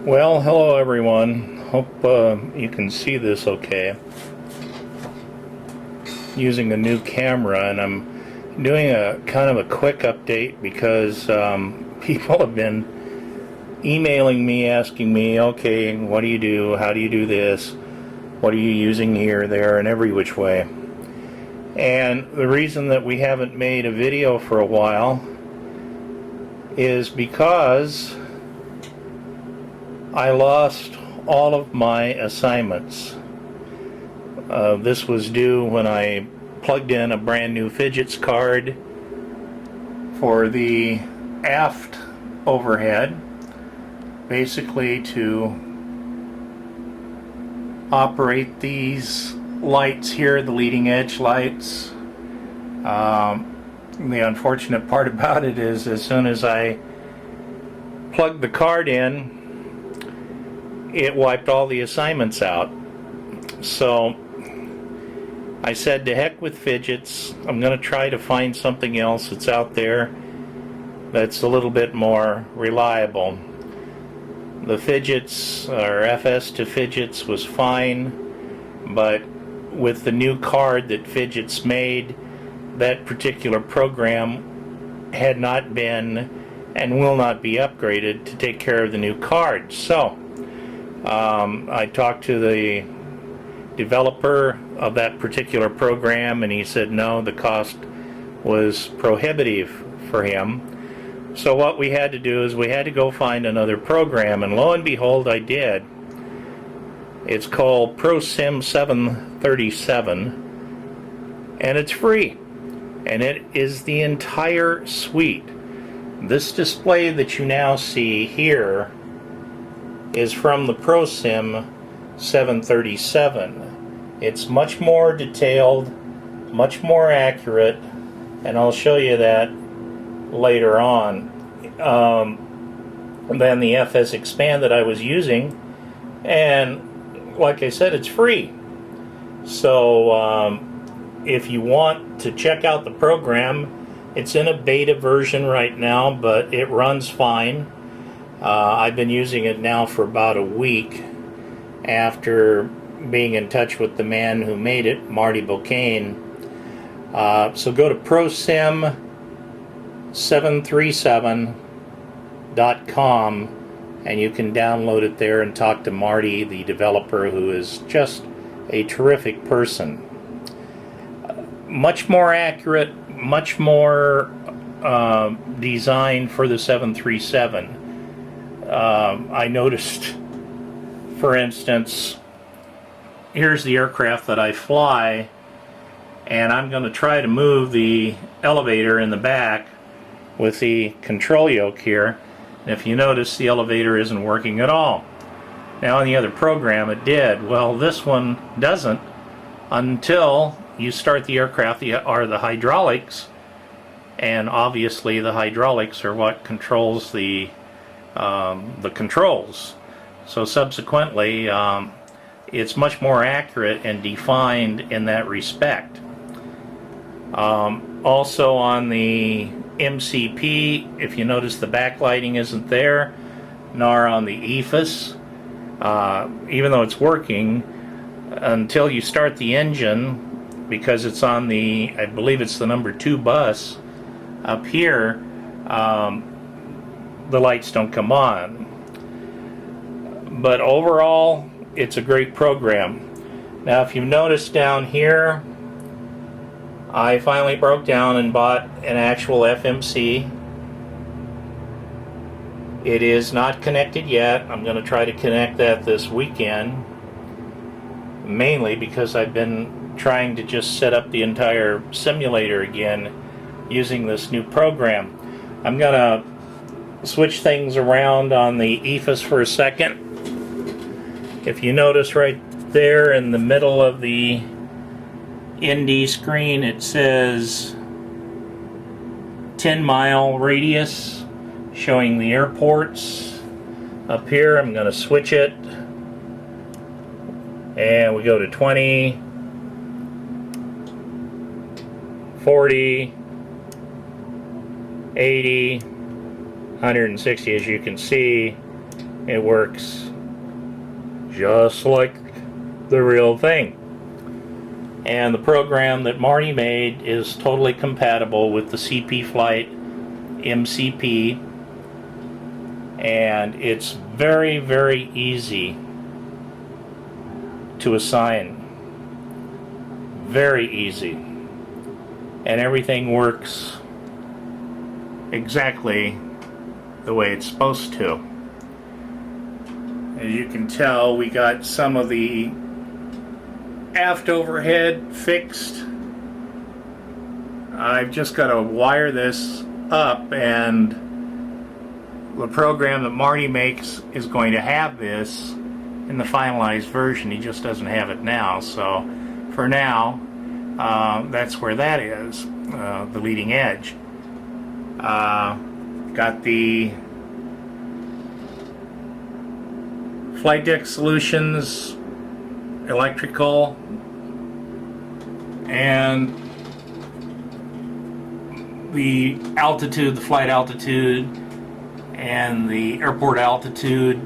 Well, hello everyone. Hope you can see this okay. Using a new camera, and I'm doing a kind of a quick update because people have been emailing me asking me, okay, what do you do? How do you do this? What are you using here, there, and every which way? And the reason that we haven't made a video for a while is because I lost all of my assignments. This was due when I plugged in a brand new fidgets card for the aft overhead, basically to operate these lights here, the leading edge lights. The unfortunate part about it is as soon as I plugged the card in, it wiped all the assignments out. So I said, to heck with fidgets. I'm going to try to find something else that's out there that's a little bit more reliable. The fidgets, or FS to fidgets, was fine, but with the new card that fidgets made, that particular program had not been and will not be upgraded to take care of the new card. So I talked to the developer of that particular program, and he said no, the cost was prohibitive for him. So what we had to do is we had to go find another program, and lo and behold, I did. It's called Prosim 737, and it's free, and it is the entire suite. This display that you now see here is from the Prosim 737. It's much more detailed, much more accurate, and I'll show you that later on, than the FS Expand that I was using. And like I said, it's free. So if you want to check out the program, it's in a beta version right now, but it runs fine. I've been using it now for about a week after being in touch with the man who made it, Marty Boeing. So go to prosim737.com and you can download it there and talk to Marty, the developer, who is just a terrific person. Much more accurate, much more designed for the 737. I noticed, for instance, here's the aircraft that I fly, and I'm going to try to move the elevator in the back with the control yoke here. And if you notice, the elevator isn't working at all. Now, in the other program, it did. Well, this one doesn't until you start the aircraft, or the hydraulics, and obviously the hydraulics are what controls the controls. So subsequently, it's much more accurate and defined in that respect. Also on the MCP, if you notice, the backlighting isn't there, nor on the EFIS, even though it's working, until you start the engine, because it's on the, I believe it's the number 2 bus up here, the lights don't come on. But overall, it's a great program. Now, if you've noticed down here, I finally broke down and bought an actual FMC. It is not connected yet. I'm going to try to connect that this weekend, mainly because I've been trying to just set up the entire simulator again using this new program. I'm going to switch things around on the EFIS for a second. If you notice right there in the middle of the ND screen, it says 10-mile radius, showing the airports. Up here, I'm going to switch it, and we go to 20, 40, 80, 160. As you can see, It works just like the real thing. And the program that Marty made is totally compatible with the CP Flight MCP, and it's very, very easy to assign. Very easy. And everything works exactly the way it's supposed to. As you can tell, we got some of the aft overhead fixed. I've just got to wire this up, and the program that Marty makes is going to have this in the finalized version. He just doesn't have it now, so for now that's where that is, the leading edge. Got the Flight Deck Solutions electrical and the altitude, the flight altitude and the airport altitude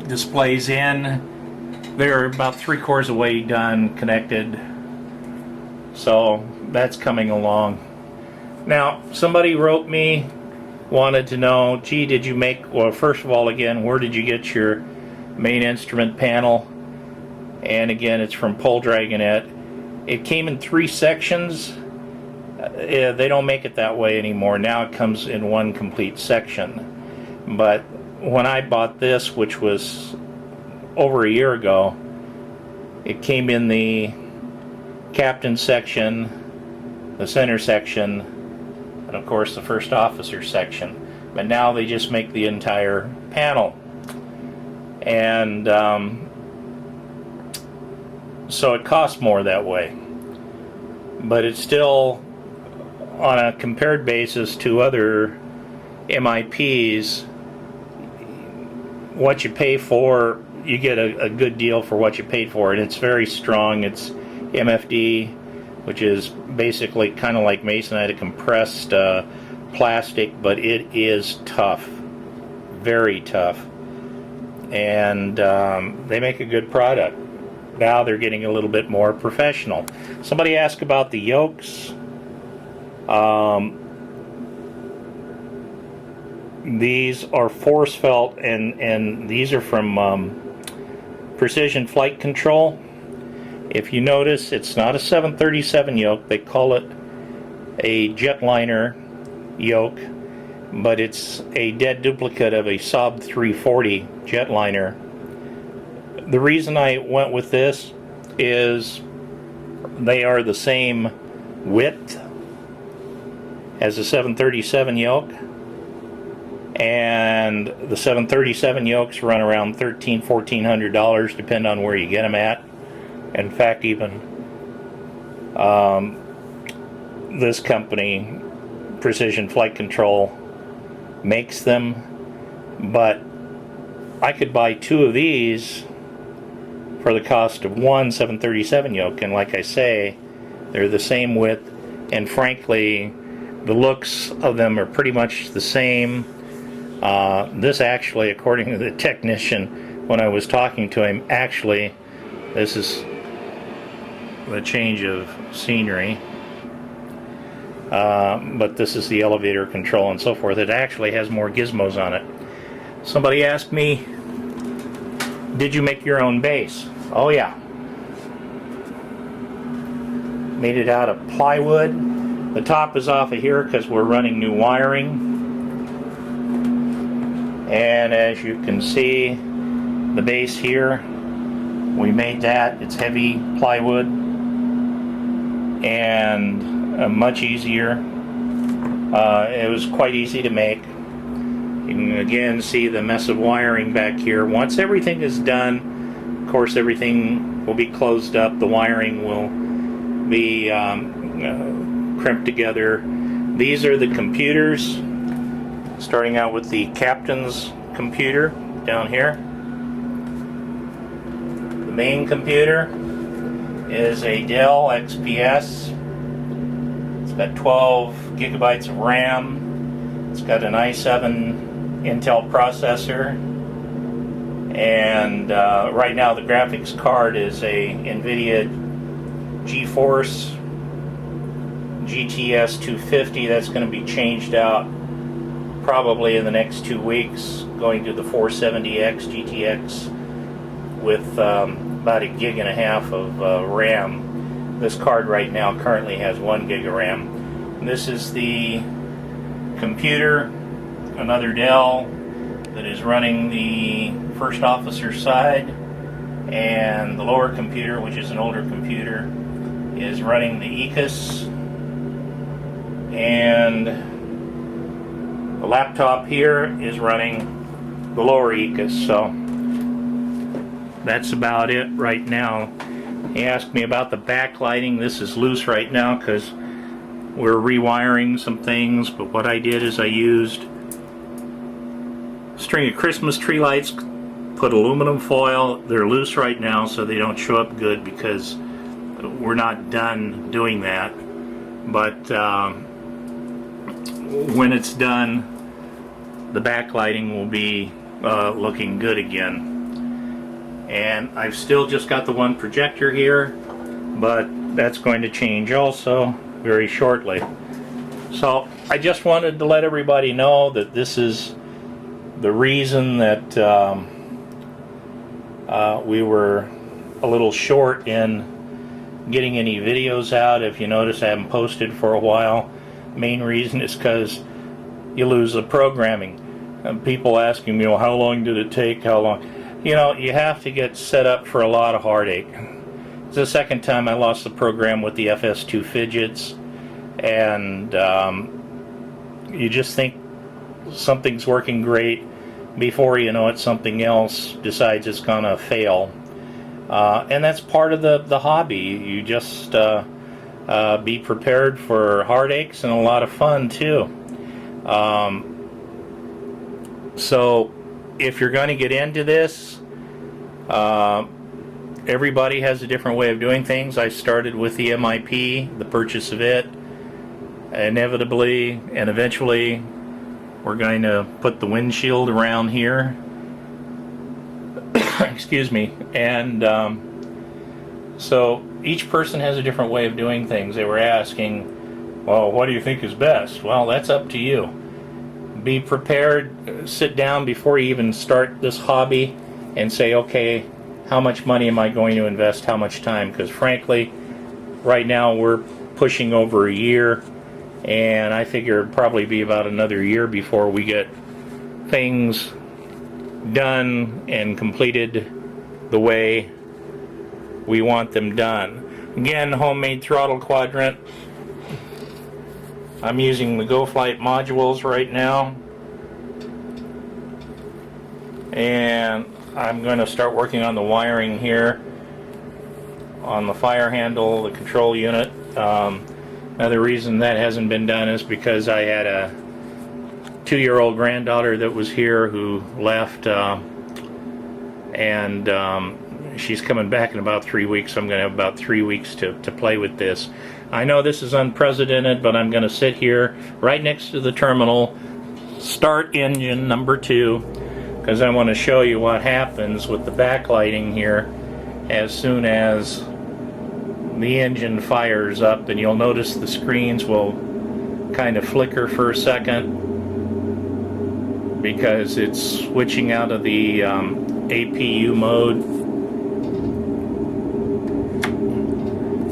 displays in. They're about 3/4 of the way done, connected, so that's coming along. Now, somebody wrote me, wanted to know, gee, did you make, well, first of all, again, where did you get your main instrument panel? And again, it's from Pole Dragonet. It came in 3 sections. They don't make it that way anymore. Now it comes in one complete section. But when I bought this, which was over a year ago, it came in the captain section, the center section, and of course the first officer section. But now they just make the entire panel. And so it costs more that way. But it's still, on a compared basis to other MIPs, what you pay for, you get a good deal for what you paid for. And it's very strong. It's MFD, which is basically kind of like Masonite, a compressed plastic, but it is tough, very tough. And they make a good product. Now they're getting a little bit more professional. Somebody asked about the yokes. These are force felt, and these are from Precision Flight Control. If you notice, it's not a 737 yoke. They call it a jetliner yoke, but it's a dead duplicate of a Saab 340 jetliner. The reason I went with this is they are the same width as a 737 yoke, and the 737 yokes run around $1,300–$1,400, depending on where you get them at. In fact, even this company, Precision Flight Control, makes them, but I could buy 2 of these for the cost of one 737 yoke, and like I say, they're the same width, and frankly, the looks of them are pretty much the same. This actually, according to the technician, when I was talking to him, actually, this is the change of scenery, but this is the elevator control and so forth. It actually has more gizmos on it. Somebody asked me, did you make your own base? Oh yeah. Made it out of plywood. The top is off of here because we're running new wiring. And as you can see, the base here, we made that. It's heavy plywood and much easier. It was quite easy to make. You can again see the mess of wiring back here. Once everything is done, of course everything will be closed up. The wiring will be crimped together. These are the computers, starting out with the captain's computer down here. The main computer is a Dell XPS. It's got 12 gigabytes of RAM. It's got an i7 Intel processor, and right now the graphics card is a NVIDIA GeForce GTS 250. That's going to be changed out probably in the next 2 weeks, going to the 470X GTX with about 1.5 gigs of RAM. This card right now currently has 1 gig of RAM. And this is the computer, another Dell, that is running the first officer side, and the lower computer, which is an older computer, is running the ECUS, and the laptop here is running the lower ECUS. So that's about it right now. He asked me about the backlighting. This is loose right now because we're rewiring some things, but what I did is I used a string of Christmas tree lights, put aluminum foil. They're loose right now so they don't show up good because we're not done doing that, but when it's done, the backlighting will be looking good again. And I've still just got the one projector here, but that's going to change also very shortly. So I just wanted to let everybody know that this is the reason that we were a little short in getting any videos out. If you notice, I haven't posted for a while. Main reason is because you lose the programming. And people asking me, well, how long did it take? How long? You know, you have to get set up for a lot of heartache. It's the second time I lost the program with the FS2 fidgets, and you just think something's working great. Before you know it, something else decides it's gonna fail. And that's part of the hobby. You just be prepared for heartaches and a lot of fun too. So if you're going to get into this, everybody has a different way of doing things. I started with the MIP, the purchase of it, inevitably, and eventually we're going to put the windshield around here. Excuse me. And so each person has a different way of doing things. They were asking, well, what do you think is best? Well, that's up to you. Be prepared, sit down before you even start this hobby and say, okay, how much money am I going to invest, how much time? Because frankly, right now we're pushing over a year, and I figure it'd probably be about another year before we get things done and completed the way we want them done. Again, homemade throttle quadrant. I'm using the GoFlight modules right now, and I'm going to start working on the wiring here on the fire handle, the control unit. Another reason that hasn't been done is because I had a 2-year-old granddaughter that was here who left, and she's coming back in about 3 weeks. So I'm going to have about 3 weeks to play with this. I know this is unprecedented, but I'm going to sit here right next to the terminal, start engine number 2, because I want to show you what happens with the backlighting here as soon as the engine fires up. And you'll notice the screens will kind of flicker for a second because it's switching out of the APU mode.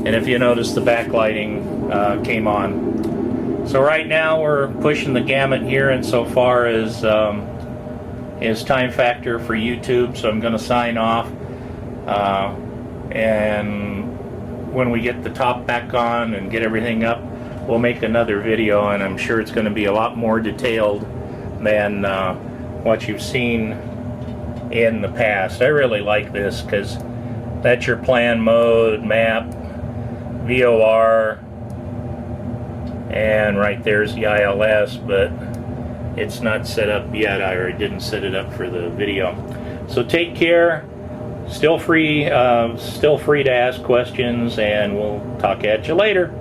And if you notice, the backlighting came on. So right now we're pushing the gamut here insofar as time factor for YouTube. So I'm going to sign off, and when we get the top back on and get everything up, we'll make another video, and I'm sure it's going to be a lot more detailed than what you've seen in the past. I really like this because that's your plan mode, map, VOR, and right there's the ILS, but it's not set up yet. I didn't set it up for the video. So take care. Still free to ask questions, and we'll talk at you later.